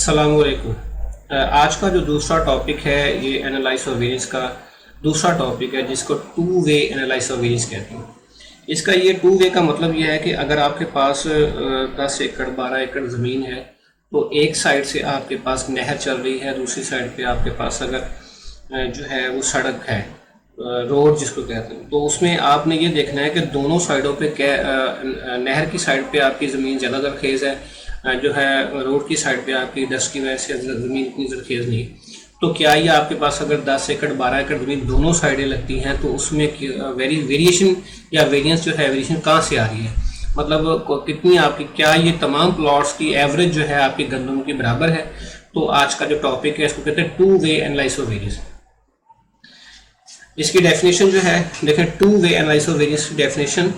अस्सलामुअलैकुम। आज का जो दूसरा टॉपिक है ये एनालाइज ऑफ वेरिएंस का दूसरा टॉपिक है जिसको to way analyse of variance कहते हैं। इसका ये टू वे का मतलब ये है कि अगर आपके पास 10 एकड़ 12 एकड़ ज़मीन है तो एक साइड से आपके पास नहर चल रही है, दूसरी साइड पे आपके पास अगर जो है वो सड़क है, रोड जिसको कहते हैं, तो उसमें आपने ये देखना है कि दोनों साइडों पे क्या नहर की साइड पे आपकी ज़मीन ज़्यादा जरखेज़ है, जो है रोड की साइड पे आपकी डस्ट की वजह से ज़मीन इतनी जरखेज़ नहीं। तो क्या ये आपके पास अगर 10 एकड़ 12 एकड़ ज़मीन दोनों साइडें लगती हैं तो उसमें वेरिएशन या वेरिएंस जो है वेरिएशन कहाँ से आ रही है, मतलब कितनी आपकी, क्या ये तमाम प्लॉट्स की एवरेज जो है आपकी गंदम की बराबर है। तो आज का जो टॉपिक है इसको कहते हैं two way analyse of variance. इसकी डेफिनेशन जो है देखें, two way analyse of variance की डेफिनेशन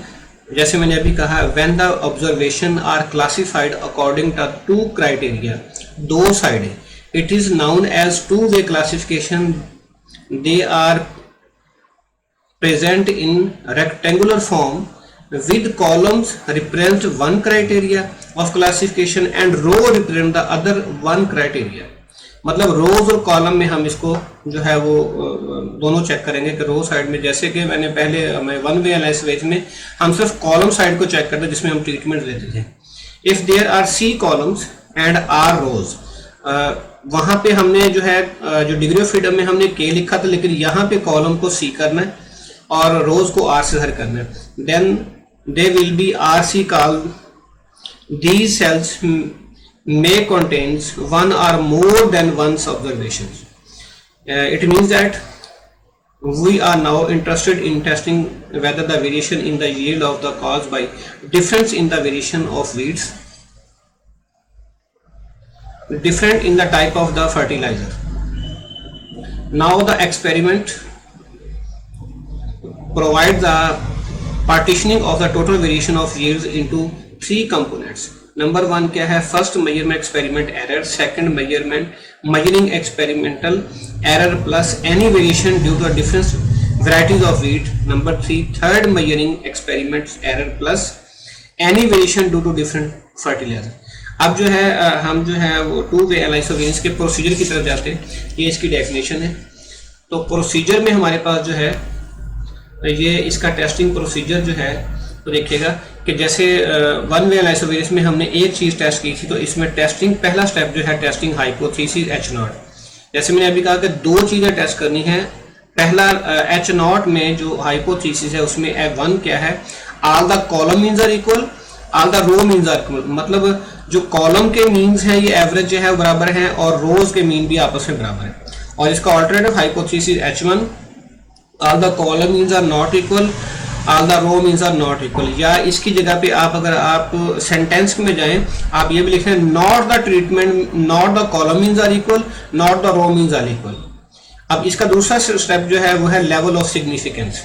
जैसे मैंने अभी कहा, when the observation are classified according to two criteria, दो साइडें, it is known as two way classification. They are present in rectangular form with columns represent one criteria of classification and row represent the other one criteria। मतलब रोज और column में हम इसको जो है वो दोनों चेक करेंगे कि रो साइड में, जैसे कि मैंने पहले वन वे एनालिसिस में हम सिर्फ कॉलम साइड को चेक करते जिसमें हम ट्रीटमेंट लेते थे। If there are C columns and R rows, वहां पे हमने जो है जो डिग्री ऑफ फ्रीडम में हमने के लिखा था, लेकिन यहाँ पे कॉलम को सी करना है और रोज को आर से हर करना है। Then they will be RC called, these cells may contains one or more than one's observations। It means that we are now interested in testing whether the variation in the yield of the caused by difference in the variation of weeds, different in the type of the fertilizer। Now the experiment provides the partitioning of the total variation of yields into three components। Number one क्या है, first measurement experiment error, second measurement measuring experimental error plus any variation due to different varieties of wheat। Number three third measuring experiment error plus any variation due to different fertilizer। अब जो है हम जो है वो two way analysis of variance के procedure की तरफ जाते हैं। ये इसकी डेफिनेशन है। तो प्रोसीजर में हमारे पास जो है ये इसका टेस्टिंग प्रोसीजर जो है, तो देखिएगा कि जैसे one way analysis of variance में हमने एक चीज़ टेस्ट की थी, तो इसमें टेस्टिंग पहला स्टेप जो है टेस्टिंग हाइपोथेसिस एच नॉट। जैसे मैंने अभी कहा कि दो चीज़ें टेस्ट करनी है। पहला एच नॉट में जो हाइपोथेसिस है उसमें वन क्या है, all the column means are equal, all the row means are equal, मतलब जो कॉलम के मीन्स हैं ये एवरेज जो है बराबर है और रोज के मीन भी आपस में बराबर है। और इसका alternative hypothesis H1, all the column means are not equal, all the row means are not equal। या इसकी जगह पे आप अगर आप सेंटेंस में जाएं, आप ये भी लिख रहे हैं not the treatment, not the column means are equal, not the row means are equal. अब इसका दूसरा स्टेप जो है वो है level of significance.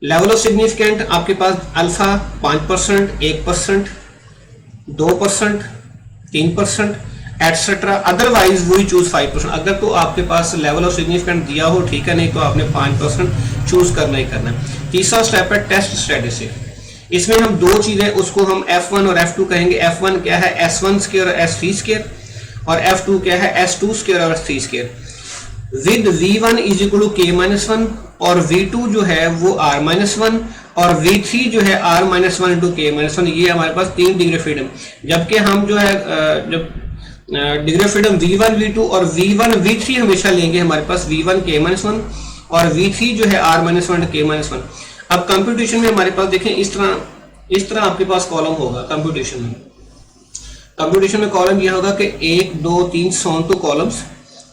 Level of significant आपके पास अल्फा 5%, 1%, 2%, 3%, एटसेट्रा, अदरवाइज वही चूज 5%। अगर तो आपके पास लेवल ऑफ सिग्निफिकेंट दिया हो ठीक है, नहीं तो आपने 5% चूज करना ही करना है। तीसरा स्टेप है टेस्ट स्टैटिस्टिक्स। इसमें हम दो चीजें, उसको हम F1 और F2 कहेंगे। F1 क्या है, S1 स्क्वायर और S3 स्क्वायर, और F2 क्या है, S2 स्क्वायर और S3 square. With V1 is equal to K-1 और V2 जो है वो R-1 और V3 जो है R-1 इंटू K-1। ये हमारे पास 3 डिग्री फ्रीडम, जबकि हम जो है जब degree of freedom V1 V2 और V1 V3 हमेशा लेंगे हमारे पास V1 K-1 और V3 जो है R-1 K-1। अब कंप्यूटेशन में हमारे पास देखें इस तरह आपके पास कॉलम होगा। कंप्यूटेशन में कॉलम यह होगा कि 1 2 3 7 टू कॉलम्स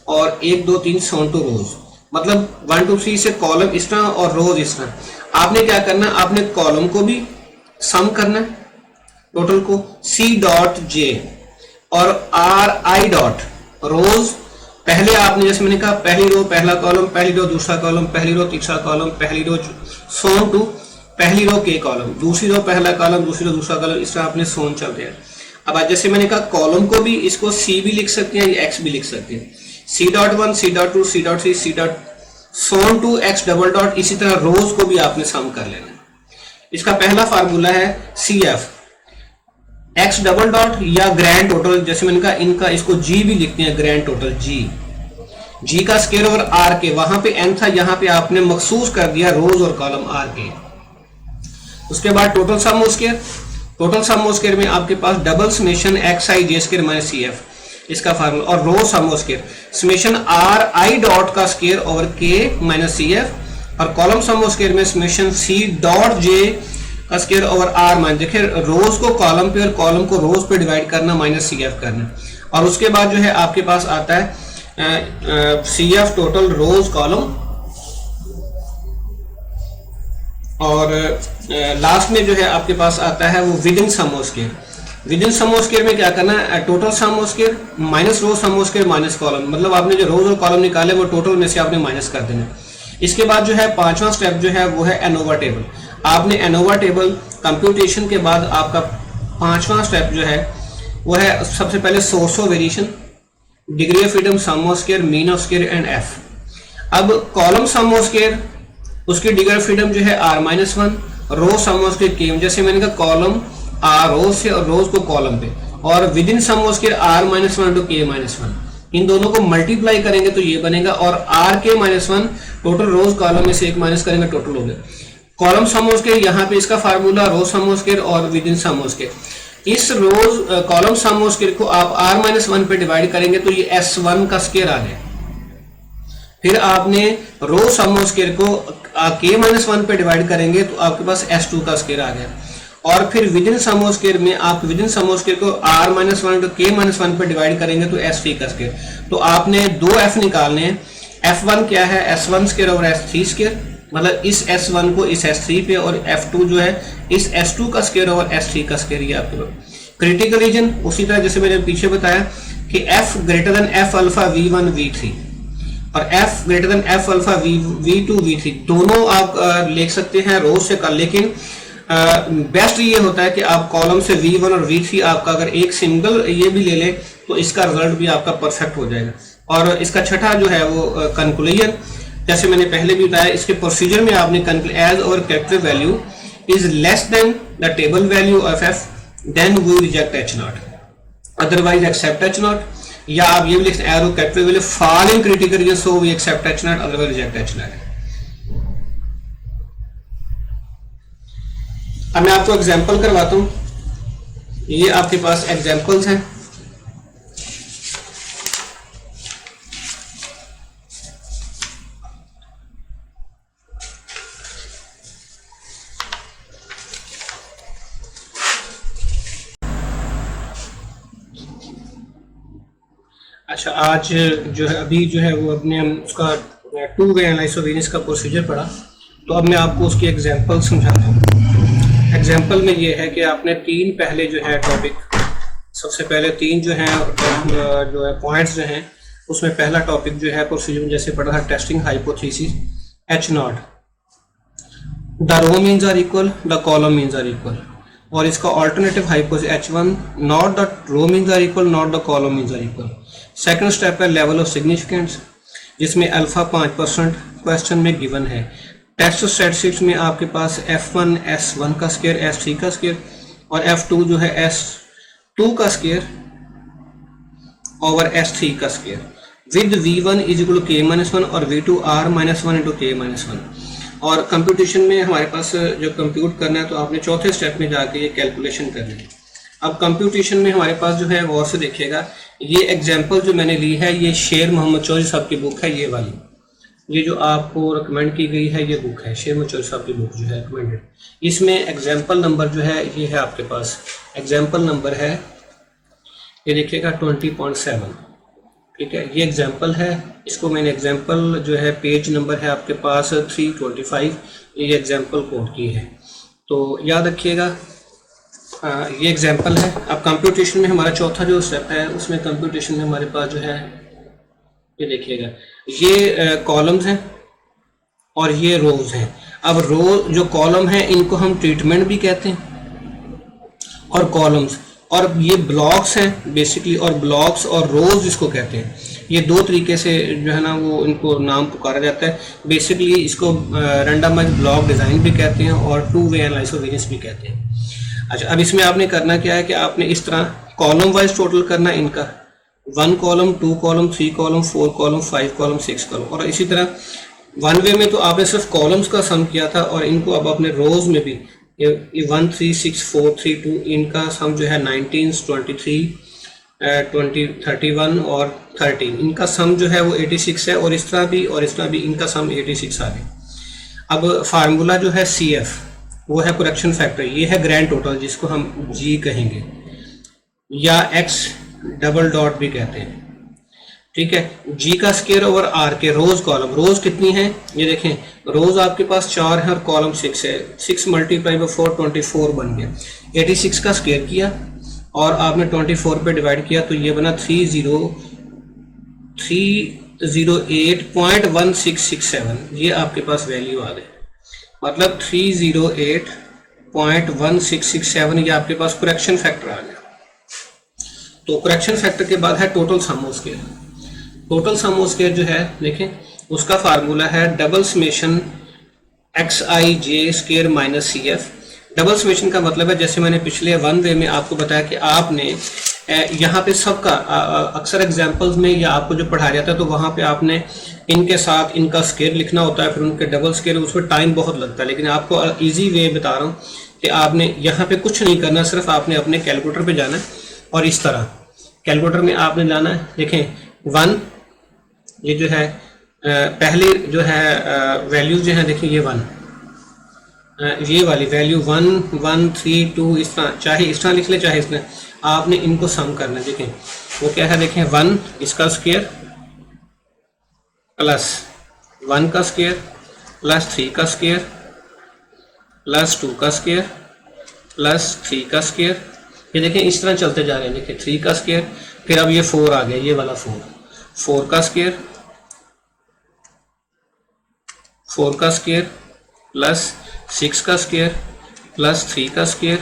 और 1 2 3 7 टू रोज, मतलब 1 2 3 से कॉलम इस तरह और रोज इस तरह। आपने क्या करना, आपने कॉलम को भी सम करना है टोटल को, C.J और RI डॉट रोज। पहले आपने जैसे मैंने कहा पहली रो पहला कॉलम, पहली रो दूसरा कॉलम, पहली रो तीसरा कॉलम, पहली रो सोन टू पहली रो के कॉलम, दूसरी रो पहला कॉलम, दूसरी रो दूसरा कॉलम, इस तरह आपने सोन चलते हैं। अब जैसे मैंने कहा कॉलम को भी इसको C भी लिख सकते हैं, X भी लिख सकते हैं, C.1, C.2, C.3, C. सोन टू X डबल डॉट। इसी तरह रोज को भी आपने सम कर लेना। इसका पहला फार्मूला है CF, एक्स डबल डॉट या ग्रैंड टोटल, जैसे मैंने कहा इनका इसको जी भी लिखते हैं, ग्रैंड टोटल जी का स्क्वायर ओवर आर के, वहां पे एन था, यहाँ पे आपने मखसूस कर दिया रोज और कॉलम आर के। उसके बाद total sum of square, total sum of square में आपके पास double summation X I J square minus C F इसका फार्मूला, और row sum of square summation R I dot का square over K minus C F, और column sum of square में summation C dot J का square over are minus, देखिए रोज को column पे और कॉलम को रोज पे डिवाइड करना, माइनस सी एफ करना। और उसके बाद जो है आपके पास आता है C F total rows column, और लास्ट में जो है आपके पास आता है वो within sum of square. Within sum of square में क्या करना है, total sum of square minus row sum of square minus column, मतलब आपने जो रोज और कॉलम निकाले वो टोटल में से आपने माइनस कर देना। इसके बाद जो है पांचवा स्टेप जो है वो है एनोवा टेबल। आपने एनोवा टेबल कंप्यूटेशन के बाद आपका पांचवा स्टेप जो है वो है सबसे पहले source of variation, degree of freedom, sum of square, mean of square and F. अब कॉलम सम ऑफ स्क्वायर उसकी डिग्री ऑफ फ्रीडम जो है R minus one, row sum of square के, जैसे मैंने कहा कॉलम आर रोज से और रोज को कॉलम पे, और within sum of square R minus one to K minus one, इन दोनों को मल्टीप्लाई करेंगे तो ये बनेगा, और आर के minus one total rows column में से एक माइनस करेंगे टोटल हो गया। कॉलम सम ऑफ स्क्वायर यहाँ पे इसका formula row sum of square और within sum of square. इस rows column sum of square को आप आर माइनस वन पे डिवाइड करेंगे तो ये एस वन का स्क्वायर आ गया। फिर आपने रो सम ऑफ स्क्वायर को के माइनस वन पे डिवाइड करेंगे तो आपके पास एस टू का स्क्वायर आ गया। और फिर within sum of square में आप within sum of square को R minus one to K minus one पे डिवाइड करेंगे तो एस थ्री का स्क्वायर। तो आपने दो एफ निकालने हैं, एफ वन क्या है, एस वन स्क्वायर और एस थ्री स्क्वायर, मतलब इस एस वन को इस एस थ्री पे, और एफ टू जो है इस एस टू का स्क्वायर और एस थ्री का स्क्वायर। ये आपके पास क्रिटिकल रीजन उसी तरह जैसे मैंने पीछे बताया कि F greater than F alpha V one V three और F greater than F alpha V two V three, दोनों आप लिख सकते हैं रोज से कर, लेकिन बेस्ट ये होता है कि आप कॉलम से V1 और V3 आपका अगर एक सिंगल ये भी ले लें तो इसका रिजल्ट भी आपका परफेक्ट हो जाएगा। और इसका छठा जो है वो कंक्लूजन, जैसे मैंने पहले भी बताया, इसके प्रोसीजर में आपने as our character value is less than the table value of F then we reject H not, otherwise accept H not, या आप ये भी लिखते हैं as our character value fall in critical region so we accept H not otherwise reject H not. अब मैं आपको example करवाता हूं, ये आपके पास एग्जाम्पल्स हैं। अच्छा, आज जो है अभी जो है वो अपने हम उसका two way analysis of variance का प्रोसीजर पढ़ा, तो अब मैं आपको उसकी एग्जाम्पल समझाता हूँ। एग्जाम्पल में ये है कि आपने तीन पहले जो है टॉपिक, सबसे पहले तीन जो है पॉइंट्स जो हैं, उसमें पहला टॉपिक जो है प्रोसीजर में जैसे पढ़ा था testing hypothesis H not, the row means are equal, the column means are equal, और इसका alternative hypothesis H one not the row means are equal not the column means are equal. Second step है level of significance, जिसमें alpha 5% question में given है। Test statistics में आपके पास F1 S1 का square, S3 का स्क्वायर, और F2 जो है S2 का स्क्वायर ओवर S3 का square with V1 is equal to K minus one और V2 R minus one into K minus one. और कंप्यूटेशन में हमारे पास जो कंप्यूट करना है तो आपने चौथे स्टेप में जाके ये कैलकुलेशन करनी है। अब कंप्यूटेशन में हमारे पास जो है गौर से देखिएगा, ये एग्जाम्पल जो मैंने ली है ये शेर मोहम्मद चौधरी साहब की बुक है, ये वाली, ये जो आपको रिकमेंड की गई है ये बुक है शेर मोहम्मद चौधरी साहब की बुक जो है रिकमेंडेड। इसमें एग्जाम्पल नंबर जो है ये है आपके पास, एग्जाम्पल नंबर है ये देखिएगा 20.7, ठीक है, ये एग्जाम्पल है। इसको मैंने एग्जाम्पल जो है पेज नंबर है आपके पास 325, ये एग्जाम्पल कोड की है, तो याद रखिएगा ये एग्जाम्पल है। अब कंप्यूटेशन में हमारा चौथा जो स्टेप है उसमें कंप्यूटेशन में हमारे पास जो है ये देखिएगा, ये कॉलम्स हैं और ये रोज हैं। अब रो जो कॉलम है इनको हम ट्रीटमेंट भी कहते हैं, और कॉलम्स, और ये ब्लॉक्स हैं बेसिकली, और ब्लॉक्स और रोज इसको कहते हैं। ये दो तरीके से जो है ना वो इनको नाम पुकारा जाता है। बेसिकली इसको रैंडमाइज्ड ब्लॉक डिज़ाइन भी कहते हैं और two way analysis of variance भी कहते हैं। अच्छा, अब इसमें आपने करना क्या है कि आपने इस तरह कॉलम वाइज टोटल करना इनका, 1 column, 2 column, 3 column, 4 column, 5 column, 6 column. और इसी तरह वन वे में तो आपने सिर्फ कॉलम्स का सम किया था, और इनको अब अपने रोज में भी ये 1 3 6 4 3 2 इनका सम जो है 19 23 20 31 और 13, इनका सम जो है वो 86 है, और इस तरह भी इनका सम 86 आ गया। अब फार्मूला जो है CF वो है करेक्शन फैक्टर, ये है ग्रैंड टोटल जिसको हम G कहेंगे या X डबल डॉट भी कहते हैं, ठीक है। G का स्क्वायर ओवर R के रोज कॉलम, रोज कितनी है ये देखें, रोज आपके पास 4 है और कॉलम 6 है, 6 मल्टीप्लाई बाई 4 24 बन गया। 86 का स्क्वायर किया और आपने 24 पे डिवाइड किया तो ये बना 308.1667, ये आपके पास वैल्यू आ गई, मतलब 308.1667 ये आपके पास करेक्शन फैक्टर आ गया। तो करेक्शन फैक्टर के बाद है total sum of square. Total sum of square जो है देखें, उसका फार्मूला है double summation XIJ square minus CF। Double summation का मतलब है, जैसे मैंने पिछले वन वे में आपको बताया कि आपने यहाँ पे सबका अक्सर एग्जांपल्स में या आपको जो पढ़ाया जाता है तो वहाँ पे आपने इनके साथ इनका स्क्वायर लिखना होता है, फिर उनके डबल स्क्वायर, उसमें टाइम बहुत लगता है। लेकिन आपको इजी वे बता रहा हूँ कि आपने यहाँ पे कुछ नहीं करना, सिर्फ आपने अपने कैलकुलेटर पे जाना है और इस तरह कैलकुलेटर में आपने लाना है। देखें 1, ये जो है पहले जो है वैल्यू जो है देखिए ये 1, ये वाली वैल्यू 1 1 3 2 इस तरह, चाहे इस तरह लिख ले चाहे इसमें, आपने इनको सम करना है। देखें वो क्या है, देखें 1 इसका स्क्वायर प्लस 1 का स्क्वायर प्लस 3 का स्क्वायर प्लस 2 का स्क्वायर प्लस 3 का स्क्वायर, ये देखें इस तरह चलते जा रहे हैं। देखिए 3 का स्क्वायर, फिर अब ये 4 आ गया, ये वाला 4 का स्क्वायर, 4 का स्क्वायर प्लस 6 का स्क्वायर प्लस 3 का स्क्वायर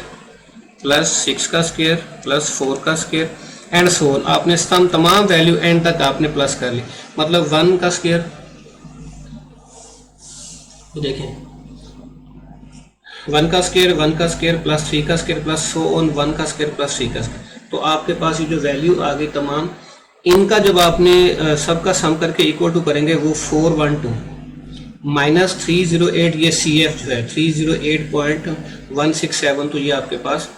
प्लस 6 का स्क्वायर प्लस 4 का स्क्वायर एंड सो ऑन। आपने तमाम वैल्यू एंड तक आपने प्लस कर ली, मतलब 1 का स्क्वायर, देखें 1 का स्क्वायर, 1 का स्क्वायर प्लस 3 का स्क्वायर प्लस सो ऑन, 1 का स्क्वायर प्लस 3 का स्क्वायर। तो आपके पास ये जो वैल्यू आ गई तमाम, इनका जब आपने सबका सम करके इक्वल टू करेंगे वो 412 माइनस 308, ये CF जो है 308.167, तो ये आपके पास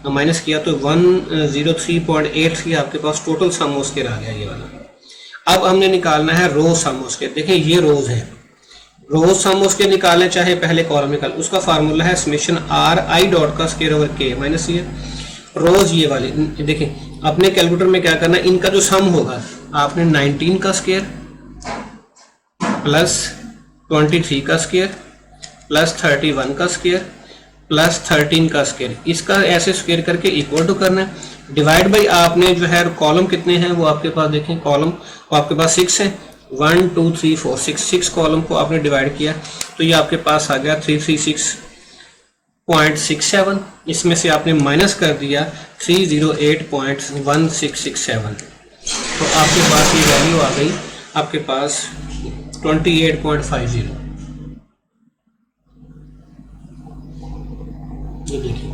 माइनस किया तो 103.83 आपके पास टोटल सम ऑफ स्क्वायर आ गया ये वाला। अब हमने निकालना है रोज सम ऑफ स्क्वायर। देखें ये रोज है, रोज सम ऑफ स्क्वायर निकालना चाहे पहले कॉलम निकाल, उसका फार्मूला है समेशन RI डॉट का square over K minus CF। रोज ये वाली देखें, अपने कैलकुलेटर में क्या करना है, इनका जो सम होगा आपने 19 का स्क्वायर प्लस 23 का स्क्वायर प्लस 31 का स्क्वायर प्लस 13 का स्क्वायर, इसका ऐसे स्क्वायर करके इक्वल टू करना है। डिवाइड बाई आपने जो है कॉलम कितने हैं वो आपके पास देखें, कॉलम आपके पास 6 है, 1 2 3 4 6 कॉलम को आपने डिवाइड किया तो ये आपके पास आ गया 336.67। इसमें से आपने माइनस कर दिया 308.1667, तो आपके पास ये वैल्यू आ गई आपके पास 28.50। ये देखिए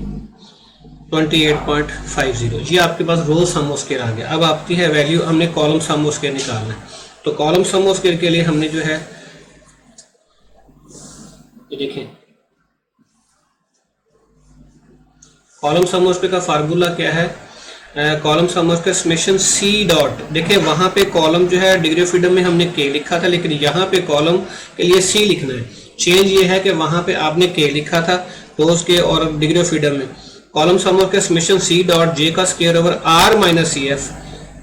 28.50, ये आपके पास रोज सम ऑफ स्क्वायर आ गया। अब आपकी है वैल्यू, हमने कॉलम सम ऑफ स्क्वायर निकालना है, तो कॉलम सम ऑफ स्क्वायर के लिए हमने जो है ये देखें कॉलम सम ऑफ स्क्वायर का फार्मूला क्या है, column sum of square summation C dot. देखिए वहां पे कॉलम जो है डिग्री ऑफ फ्रीडम में हमने K लिखा था, लेकिन यहाँ पे कॉलम के लिए C लिखना है। चेंज ये है कि वहां पे आपने K लिखा था रोज के और डिग्री ऑफ फ्रीडम में। Column sum of square summation C dot J का square over R minus CF।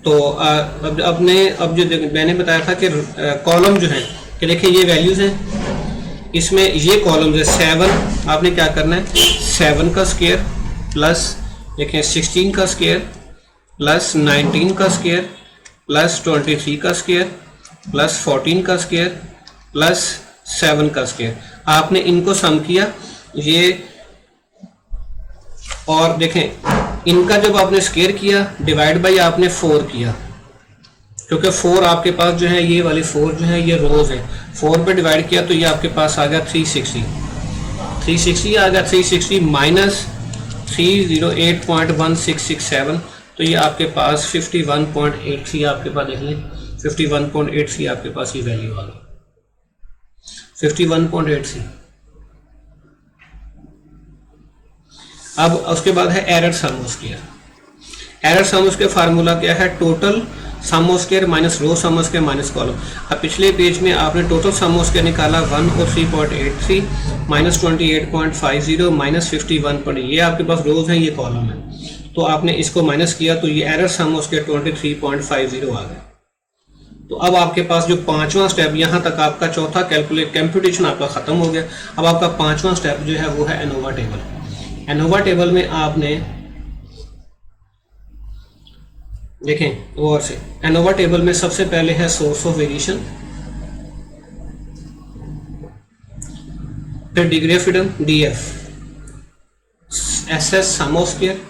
तो अब जो मैंने बताया था कि कॉलम जो है कि देखिए ये वैल्यूज हैं, इसमें ये कॉलम है 7, आपने क्या करना है 7 का स्क्वायर प्लस देखिए 16 का स्क्वायर प्लस 19 का स्क्वायर प्लस 23 का स्क्वायर प्लस 14 का स्क्वायर प्लस 7 का स्क्वायर, आपने इनको सम किया ये, और देखें इनका जब आपने स्क्वायर किया डिवाइड बाई आपने 4 किया, क्योंकि 4 आपके पास जो है ये वाली 4 जो है ये रोज है, 4 पे डिवाइड किया तो ये आपके पास आ गया 360 आ गया। 360 माइनस 308.1667, तो ये आपके पास 51.83 आपके पास देख लें 51.83 आपके पास ये वैल्यू आ गई 51.83। अब उसके बाद है error sum square. Error sum square formula क्या है? Total sum square minus row sum square minus column. अब पिछले पेज में आपने टोटल सम स्क्वायर निकाला 1 और 3.83 माइनस 28.50 माइनस 51. ये आपके पास रोज है, ये कॉलम है, तो आपने इसको माइनस किया तो ये एरर सम स्क्वायर 23.50 आ गया। तो अब आपके पास जो पांचवा स्टेप, यहाँ तक आपका चौथा कंप्यूटेशन आपका खत्म हो गया। अब आपका पांचवा स्टेप जो है वो है एनोवा टेबल। एनोवा टेबल में आपने देखें गौर से, एनोवा टेबल में सबसे पहले है सोर्स ऑफ वेरिएशन, फिर degree of freedom DF, SS sum of square,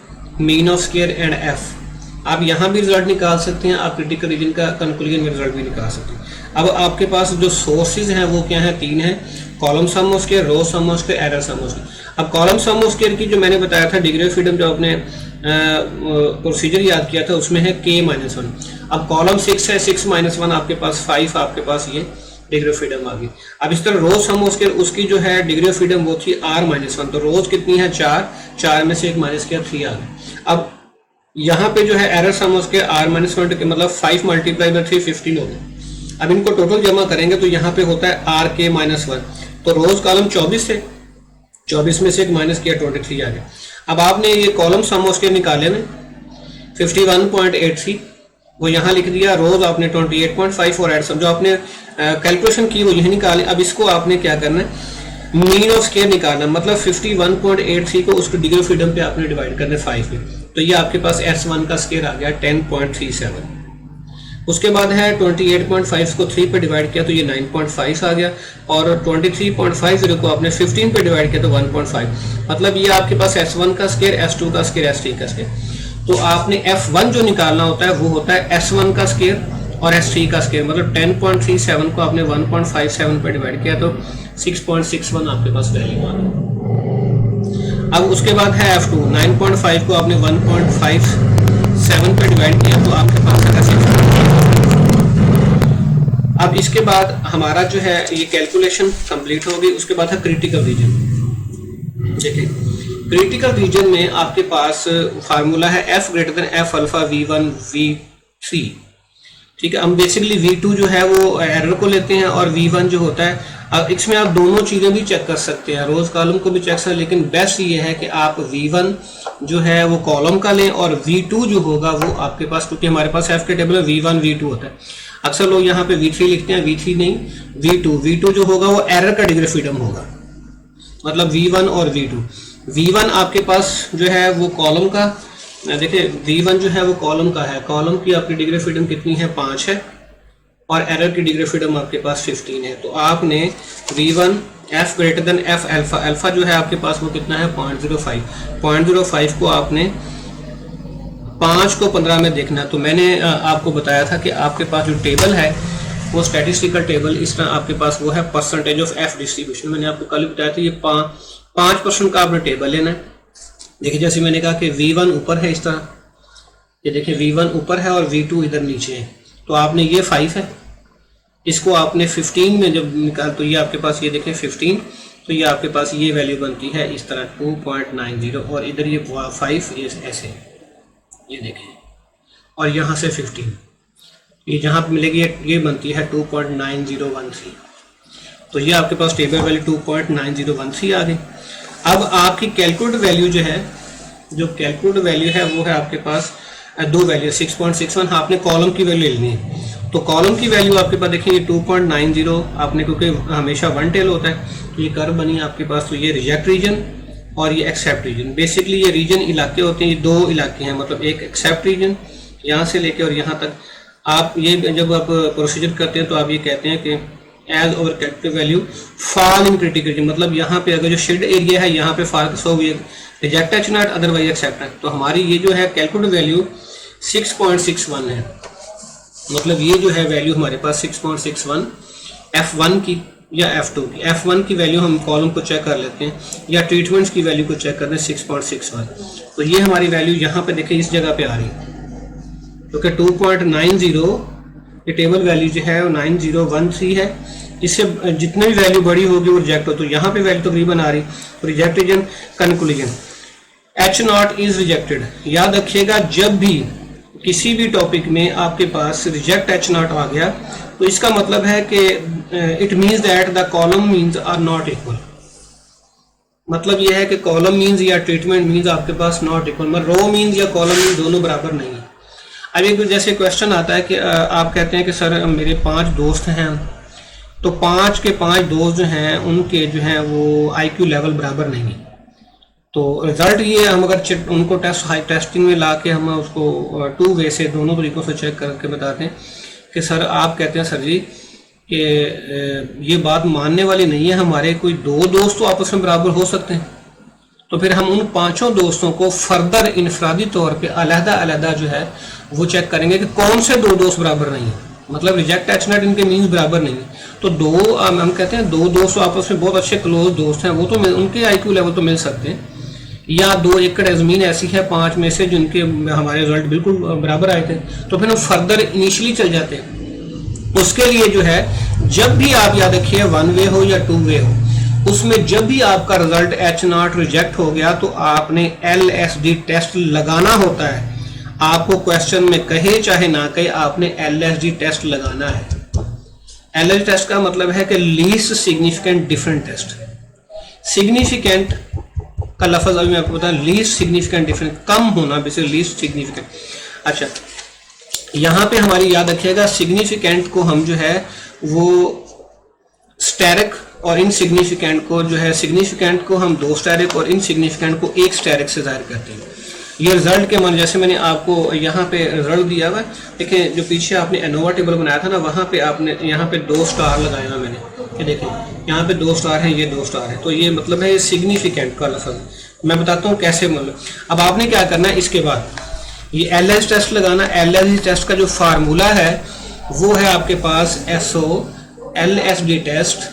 mean of square and F। आप यहाँ भी रिजल्ट निकाल सकते हैं, आप क्रिटिकल रीजन का कंक्लूजन में रिजल्ट भी निकाल सकते हैं। अब आपके पास जो सोर्सेज हैं वो क्या है? 3 है, column sum of square, row sum of square, error sum of square. अब कॉलम सम ऑफ स्क्वायर की जो मैंने बताया था डिग्री ऑफ फ्रीडम, जो आपने प्रोसीजर याद किया था उसमें है K-1। अब कॉलम 6 है, 6 - 1 आपके पास 5 आपके पास ये डिग्री ऑफ फ्रीडम आ गई। अब इस तरह रोज सम ऑफ स्क्वायर, उसकी जो है डिग्री ऑफ फ्रीडम वो थी R-1, तो रोज कितनी है? 4 में से 1 माइनस किया 3 आ गई। अब यहाँ पे जो है error sum of square R-1 के मतलब 5 × 3 15 हो गया। अब इनको टोटल जमा करेंगे तो यहाँ पे होता है RK-1, तो रोज कॉलम 24 से 24 में से 1 माइनस किया 23 आ गया। अब आपने ये कॉलम सम ऑफ स्क्वायर निकाले में 51.83 वो यहाँ लिख दिया, रोज आपने 28.5 और एड सम जो आपने कैलकुलेशन की वो यही निकाले। अब इसको आपने क्या करना है? मीन ऑफ स्क्वायर निकालना, मतलब 51.83 को उसको डिग्री ऑफ फ्रीडम पे आपने डिवाइड करना है 5 में, तो ये आपके पास S1 का स्क्वायर आ गया 10.37। उसके बाद है 28.5 को 3 पे डिवाइड किया तो ये 9.5 आ गया, और 23.50 को आपने 15 पे डिवाइड किया तो 1.5, मतलब ये आपके पास S1 का स्क्वायर, S2 का स्क्वायर, S3 का स्क्वायर। तो आपने F1 जो निकालना होता है वो होता है S1 का स्क्वायर और S3 का स्क्वायर, मतलब 10.37 को आपने 1.57 पे डिवाइड किया तो 6.61 आपके पास वैल्यू आ गई। अब उसके बाद है F2, 9.5 को आपने 1.57 पे डिवाइड किया तो आपके पास है 6। अब इसके बाद हमारा जो है ये कैलकुलेशन कंप्लीट हो गई। उसके बाद है क्रिटिकल रीजन। देखिए क्रिटिकल रीजन में आपके पास फार्मूला है F > F alpha V1 V3। ठीक है, हम बेसिकली V2 जो है वो एरर को लेते हैं और V1 जो होता है, अब इसमें आप दोनों चीज़ें भी चेक कर सकते हैं, रोज कॉलम को भी चेक कर सकते हैं, लेकिन बेस्ट ये है कि आप V1 जो है वो कॉलम का लें और V2 जो होगा वो आपके पास, क्योंकि हमारे पास F के टेबल में V1 V2 होता है। अक्सर लोग यहाँ पे V3 लिखते हैं, V3 नहीं V2 जो होगा वो एरर का डिग्री फ्रीडम होगा, मतलब V1 और V2। V1 आपके पास जो है वो कॉलम का, देखिए V1 जो है वो कॉलम का है, कॉलम की आपकी डिग्री फ्रीडम कितनी है? 5 है, और एरर की डिग्री फ्रीडम आपके पास 15 है। तो आपने V1 F > F alpha, alpha जो है आपके पास वो कितना है? 0.05 को आपने 5 को 15 में देखना। तो मैंने आपको बताया था कि आपके पास जो टेबल है वो स्टैटिस्टिकल टेबल इस तरह आपके पास वो है परसेंटेज ऑफ F डिस्ट्रीब्यूशन। मैंने आपको कल बताया था ये 5% का आपने टेबल लेना है। देखिए जैसे मैंने कहा कि V1 ऊपर है इस तरह, ये देखिए V1 ऊपर है और V2 इधर नीचे है, तो आपने ये 5 है, इसको आपने 15 में जब निकाल तो ये आपके पास ये देखें 15, तो ये आपके पास ये वैल्यू बनती है इस तरह 2.90, और इधर ये 5 ऐसे ये देखें, और यहाँ से 15 ये जहाँ पे मिलेगी ये बनती है 2.9013। तो ये आपके पास टेबल वैल्यू 2.9013 आ गई। अब आपकी कैलकुलेट वैल्यू जो है, जो कैलकुलेट वैल्यू है वो है आपके पास दो वैल्यू 6.61, आपने कॉलम की वैल्यू लेनी है। तो कॉलम की वैल्यू आपके पास देखिए 2.90 आपने, क्योंकि हमेशा वन टेल होता है, तो ये कर्व बनी आपके पास। तो ये रिजेक्ट रीजन और ये एक्सेप्ट रीजन, बेसिकली ये रीजन इलाके होते हैं, ये 2 इलाके हैं, मतलब एक एक्सेप्ट रीजन यहाँ से लेके और यहाँ तक। आप ये जब आप प्रोसीजर करते हैं तो आप ये कहते हैं कि as our calculate value fall in critical region, मतलब यहाँ पे अगर जो शेड एरिया है यहाँ पे फॉल, सो ये reject H not otherwise accept है। तो हमारी ये जो है कैलकुलेट वैल्यू 6.61 है, मतलब ये जो है वैल्यू हमारे पास 6.61 F1 की या F2 की। F1 की वैल्यू हम कॉलम को चेक कर लेते हैं या ट्रीटमेंट्स की वैल्यू को चेक करते हैं 6.61। तो ये हमारी वैल्यू यहाँ पे देखें इस जगह पे आ रही है, क्योंकि 2.90 ये टेबल वैल्यू जो है वो 9013 है। इससे जितनी भी वैल्यू बड़ी होगी वो रिजेक्ट हो, तो यहाँ पे वैल्यू तकरीबन आ रही। Reject region conclusion H0 is rejected. याद रखिएगा जब भी किसी भी टॉपिक में आपके पास रिजेक्ट H0 आ गया तो इसका मतलब है कि it means that the column means are not equal. मतलब यह है कि कॉलम मीन्स या ट्रीटमेंट मीन्स आपके पास नॉट इक्वल, मतलब रो मीन्स या कॉलम मीन्स दोनों बराबर नहीं है। अब एक जैसे क्वेश्चन आता है कि आप कहते हैं कि सर मेरे 5 दोस्त हैं, तो 5 के 5 दोस्त जो हैं उनके जो हैं वो IQ लेवल बराबर नहीं है। तो रिजल्ट ये हम अगर उनको टेस्टिंग में ला के हम उसको 2 वे से दोनों तरीकों से चेक करके बताते हैं कि सर आप कहते हैं सर जी कि ये बात मानने वाली नहीं है, हमारे कोई 2 दोस्त तो आपस में बराबर हो सकते हैं। तो फिर हम उन 5 दोस्तों को फर्दर इनफरादी तौर पे अलग-अलग जो है वो चेक करेंगे कि कौन से 2 दोस्त बराबर नहीं है। मतलब रिजेक्ट H0 इनके मीन्स बराबर नहीं है। तो हम कहते हैं 2 दोस्त आपस में बहुत अच्छे क्लोज दोस्त हैं, वो तो उनके IQ लेवल तो मिल सकते हैं, या 2 एकड़ ज़मीन ऐसी है 5 में से जिनके हमारे रिजल्ट बिल्कुल बराबर आए थे, तो फिर हम फर्दर इनिशियली चल जाते हैं। उसके लिए जो है जब भी आप याद रखिए 1 वे हो या 2 वे हो, उसमें जब भी आपका रिजल्ट H0 रिजेक्ट हो गया तो आपने LSD टेस्ट लगाना होता है। आपको क्वेश्चन में कहे चाहे ना कहे आपने LSD टेस्ट लगाना है। LSD टेस्ट का मतलब है कि least significant different test. Significant का लफ्ज अभी मैं आपको बता, लीस्ट सिग्निफिकेंट डिफरेंट, कम होना बेसिक लीस्ट सिग्निफिकेंट। अच्छा यहाँ पे हमारी याद रखिएगा सिग्निफिकेंट को हम जो है वो स्टेरिक और इनसिग्निफिकेंट को जो है, सिग्निफिकेंट को हम 2 स्टेरिक और इनसिग्निफिकेंट को 1 स्टेरिक से जाहिर करते हैं। ये रिजल्ट के मान जैसे मैंने आपको यहाँ पे रिजल्ट दिया हुआ है, देखिए जो पीछे आपने एनोवा टेबल बनाया था ना, वहाँ पे आपने यहाँ पे 2 स्टार लगाया हुआ मैंने, ये देखें यहाँ पे 2 स्टार है, ये 2 स्टार है, तो ये मतलब है ये सिग्निफिकेंट का लफ्ज। मैं बताता हूँ कैसे, मतलब अब आपने क्या करना है, इसके बाद ये LSD टेस्ट लगाना। LSD टेस्ट का जो फार्मूला है वो है आपके पास SO LSD test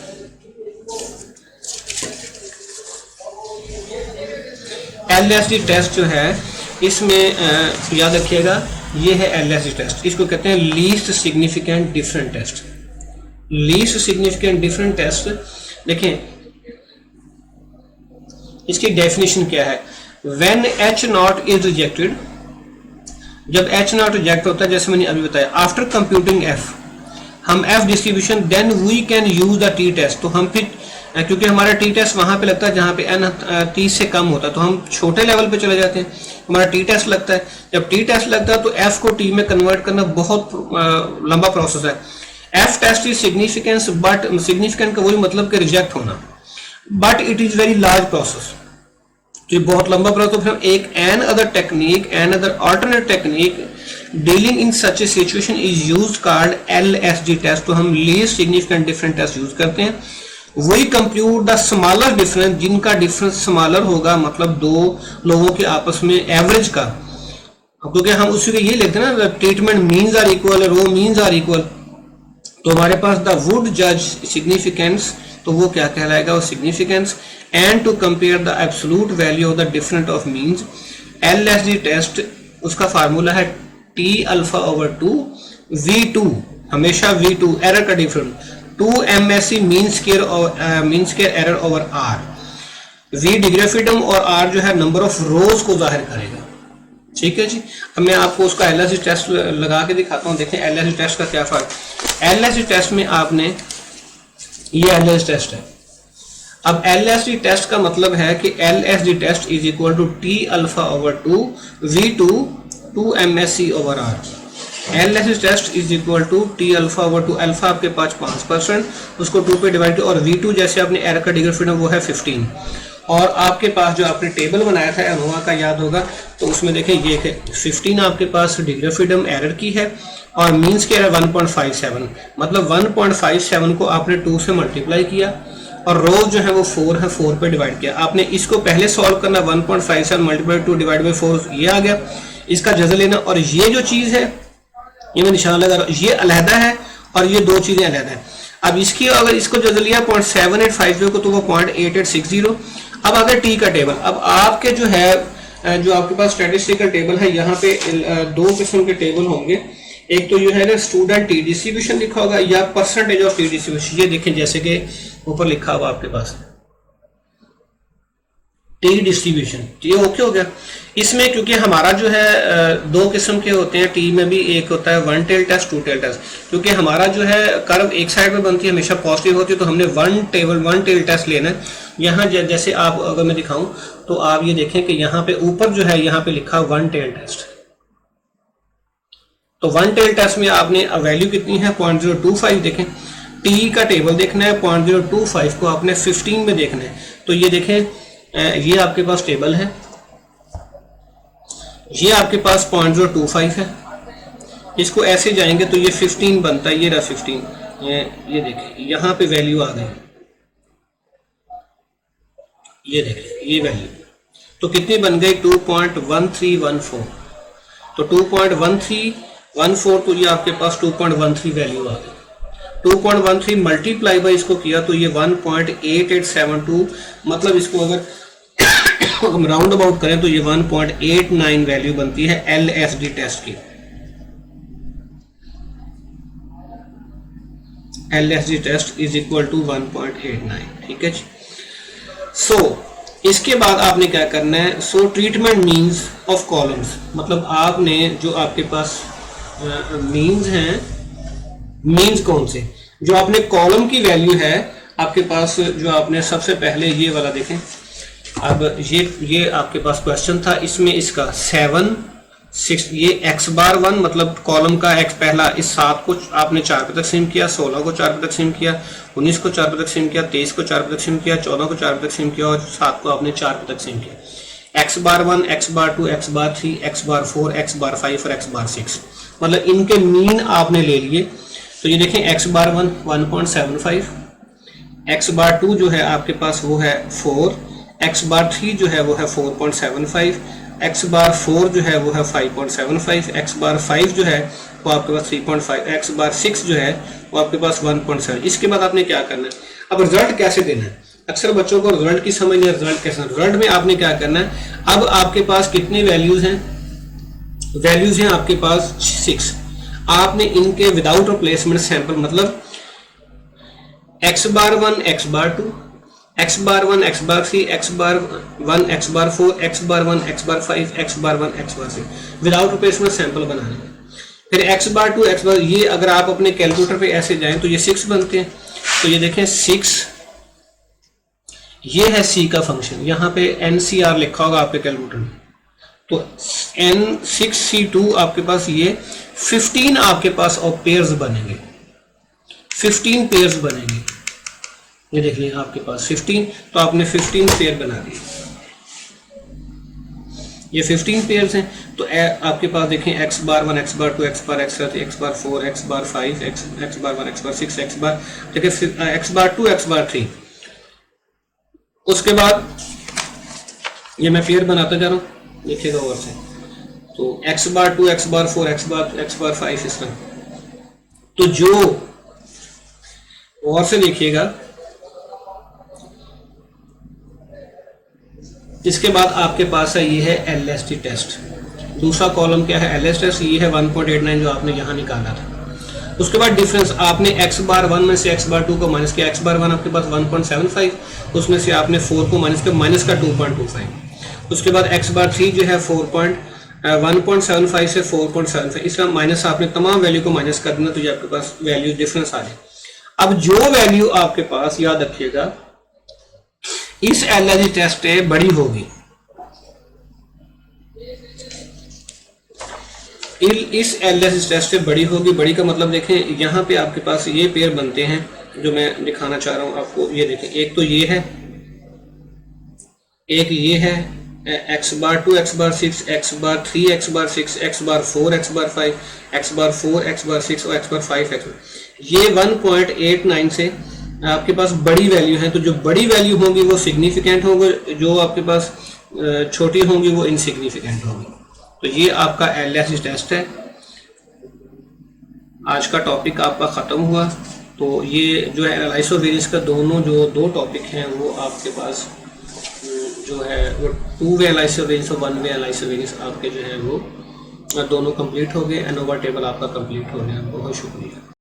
LSD test जो है इसमें याद रखिएगा ये है LSD टेस्ट, इसको कहते हैं least significant different test. Least significant different test देखें इसकी डेफिनेशन क्या है। व्हेन H0 इज रिजेक्टेड, जब H0 रिजेक्ट होता है जैसे मैंने अभी बताया, आफ्टर कंप्यूटिंग F, हम F distribution then we can use the T test. तो हम फिर क्योंकि हमारा T टेस्ट वहां पे लगता है जहां पे N 30 से कम होता है, तो हम छोटे लेवल पे चले जाते हैं, हमारा T टेस्ट लगता है। जब T टेस्ट लगता है तो F को T में कन्वर्ट करना बहुत लंबा प्रोसेस है। F test is significance, but significant का वही मतलब कि रिजेक्ट होना, but it is very large process, जो बहुत लंबा प्रोसेस। तो फिर हम एक an other alternate technique dealing in such a situation is use called LSD test. तो हम least significant different test use करते हैं। वही कंप्यूट द स्मॉलर डिफरेंस, जिनका डिफरेंस स्मॉलर होगा, मतलब 2 लोगों के आपस में एवरेज का, क्योंकि हम उसी को ये लेते हैं ना, treatment means are equal, row means are equal. तो हमारे पास द वुड जज सिग्निफिकेंस, तो वो क्या कहलाएगा, वो significance. And to compare the absolute value of the different of means, LSD test उसका फार्मूला है T अल्फा ओवर 2 V2, हमेशा V2 एरर का difference, 2 MSE mean square error over R। V degree of freedom और R जो है number of रोज को जाहिर करेगा। ठीक है जी। अब मैं आपको उसका LSD टेस्ट लगा के दिखाता हूँ। देखें LSD टेस्ट का क्या फर्क। LSD टेस्ट में आपने, ये LSD टेस्ट है। अब LSD टेस्ट का मतलब है कि LSD test is equal to T alpha over 2 V2 2 MSE ओवर R। LSD test is equal to T alpha over 2, alpha आपके पास 5%, उसको 2 पे डिवाइड, और V2 जैसे आपने एरर का डिग्री ऑफ फ्रीडम वो है 15, और आपके पास जो आपने टेबल बनाया था एनोवा का याद होगा, तो उसमें देखें ये है 15 आपके पास डिग्री ऑफ फ्रीडम एरर की है, और मीन स्क्वायर है 1.57, मतलब 1.57 को आपने 2 से मल्टीप्लाई किया, और रोज जो है वो 4 है, 4 पे डिवाइड किया। आपने इसको पहले सॉल्व करना, 1.57 मल्टीप्लाई 2 डिवाइड बाई 4 ये आ गया, इसका जज़ा लेना, और ये जो चीज़ है ये मैं निशान लगा रहा हूँ, ये अलहदा है और ये 2 चीज़ें अलहदा है। अब इसकी अगर इसको जो लिया 0.7850 को तो वो 0.8860। अब अगर टी का टेबल, अब आपके जो है जो आपके पास स्टैटिस्टिकल टेबल है, यहाँ पे दो किस्म के टेबल होंगे। एक तो जो है ना स्टूडेंट टी डिस्ट्रीब्यूशन लिखा होगा या परसेंटेज ऑफ टी डिस्ट्रीब्यूशन। ये देखें जैसे कि ऊपर लिखा हुआ आपके पास टी डिस्ट्रीब्यूशन, ये ओके हो गया। इसमें क्योंकि हमारा जो है दो किस्म के होते हैं टी में भी, एक होता है one tail test, two tail test. क्योंकि हमारा जो है कर्व एक साइड में बनती है, हमेशा पॉजिटिव होती है, तो हमने वन टेल टेस्ट लेना है। यहाँ जैसे आप अगर मैं दिखाऊं तो आप ये देखें कि यहाँ पे ऊपर जो है यहाँ पे लिखा वन टेल टेस्ट। तो वन टेल टेस्ट में आपने वैल्यू कितनी है 0.025 देखें। टी का टेबल देखना है 0.025 को आपने 15 में देखना है। तो ये देखें ये आपके पास टेबल है, ये आपके पास 0.025 है। इसको ऐसे जाएंगे तो ये 15 बनता है, ये रहा 15। ये देखें यहाँ पे वैल्यू आ गई, ये देखें ये वैल्यू तो कितनी बन गई 2.1314। तो 2.1314 तो ये आपके पास 2.13 वैल्यू आ गई। 2.13 मल्टीप्लाई बाई इसको किया तो ये 1.8872, मतलब इसको अगर हम राउंड अबाउट करें तो ये 1.89 वैल्यू बनती है LSD टेस्ट की। LSD test is equal to 1.89, ठीक है जी। सो इसके बाद आपने क्या करना है, सो ट्रीटमेंट मीन्स ऑफ कॉलम्स, मतलब आपने जो आपके पास मीन्स हैं, मीन्स कौन से, जो आपने कॉलम की वैल्यू है आपके पास, जो आपने सबसे पहले ये वाला देखें। अब ये आपके पास क्वेश्चन था, इसमें इसका 7 6 ये x बार 1 मतलब कॉलम का x पहला, इस 7 को आपने 4 पे तकसीम किया, 16 को 4 पे तकसीम किया, 19 को 4 पे तकसीम किया, 23 को 4 पे तकसीम किया, 14 को 4 पे तकसीम किया और 7 को आपने 4 पे तकसीम किया। x बार 1, x बार 2, x बार 3, x बार 4, x बार 5 और x बार 6, मतलब इनके मीन आपने ले लिए। तो ये देखें x बार 1 1.75, x बार 2 जो है आपके पास वो है 4, x बार 3 जो है वो है 4.75, x बार 4 जो है वो है 5.75, x बार 5 जो है वो आपके पास 3.5, x बार 6 जो है वो आपके पास 1.7। इसके बाद आपने क्या करना है, अब रिजल्ट कैसे देना है। अक्सर बच्चों को रिजल्ट की समझ नहीं, रिजल्ट कैसे, रिजल्ट में आपने क्या करना है, अब आपके पास कितनी वैल्यूज हैं, वैल्यूज हैं आपके पास 6। आपने इनके विदाउट रिप्लेसमेंट सैंपल, मतलब x बार 1, x बार 2, x बार 1, x बार 3, x बार 1, x बार 4, x बार 1, x बार 5, x बार 1, x बार 6 विदाउट रिप्लेसमेंट सैंपल बनाने। फिर x बार 2, x बार, ये अगर आप अपने कैलकुलेटर पे ऐसे जाएं तो ये 6 बनते हैं। तो ये देखें 6, ये है c का फंक्शन, यहाँ पे NCR लिखा होगा आपके कैलकुलेटर में। तो N6C2 आपके पास ये 15 आपके पास और पेयर्स बनेंगे, 15 पेयर्स बनेंगे। ये देख लें आपके पास 15, तो आपने 15 पेयर बना दिए, ये 15 पेयर्स हैं। तो आपके पास देखें x बार 1, x बार 2, x बार 4, x बार 5, x बार 1, x बार 6, x बार देखिए x बार 2, x बार 3। उसके बाद ये मैं पेयर बनाता जा रहा हूँ, देखिएगा और से, तो x बार 2, x बार 4, x बार 5 इस तरह। तो जो और से देखिएगा, इसके बाद आपके पास है ये है LSD टेस्ट। दूसरा कॉलम क्या है, LSD टेस्ट, ये है 1.89 जो आपने यहाँ निकाला था। उसके बाद डिफरेंस आपने x बार 1 में से x बार 2 को माइनस किया, x बार 1 आपके पास 1.75, उसमें से आपने 4 को माइनस किया, माइनस का 2.25। उसके बाद x बार 3 जो है 1.75 से 4.75, इस तरह माइनस आपने तमाम वैल्यू को माइनस कर देना, तो ये आपके पास वैल्यू डिफरेंस आ जाए। अब जो वैल्यू आपके पास, याद रखिएगा, इस LSD टेस्ट से बड़ी होगी, इस LSD टेस्ट से बड़ी होगी। बड़ी का मतलब देखें, यहाँ पे आपके पास ये पेयर बनते हैं जो मैं दिखाना चाह रहा हूँ आपको। ये देखें, एक तो ये है, एक ये है x बार 2, x बार 6, x बार 3, x बार 6, x बार 4, x बार 5, x बार 4, x बार 6 और x बार 5, ये 1.89 से आपके पास बड़ी वैल्यू है। तो जो बड़ी वैल्यू होंगी वो सिग्निफिकेंट होंगे, जो आपके पास छोटी होंगी वो इनसिग्निफिकेंट होंगी। तो ये आपका LSD टेस्ट है। आज का टॉपिक आपका ख़त्म हुआ। तो ये जो है एनालिसिस ऑफ वेरिएंस का दोनों जो दो टॉपिक हैं वो आपके पास जो है वो 2 वे एनालिसिस ऑफ वेरिएंस और 1 वे एनालिसिस ऑफ वेरिएंस आपके जो है वो दोनों कंप्लीट हो गए। एनोवा टेबल आपका कंप्लीट हो गया। बहुत शुक्रिया।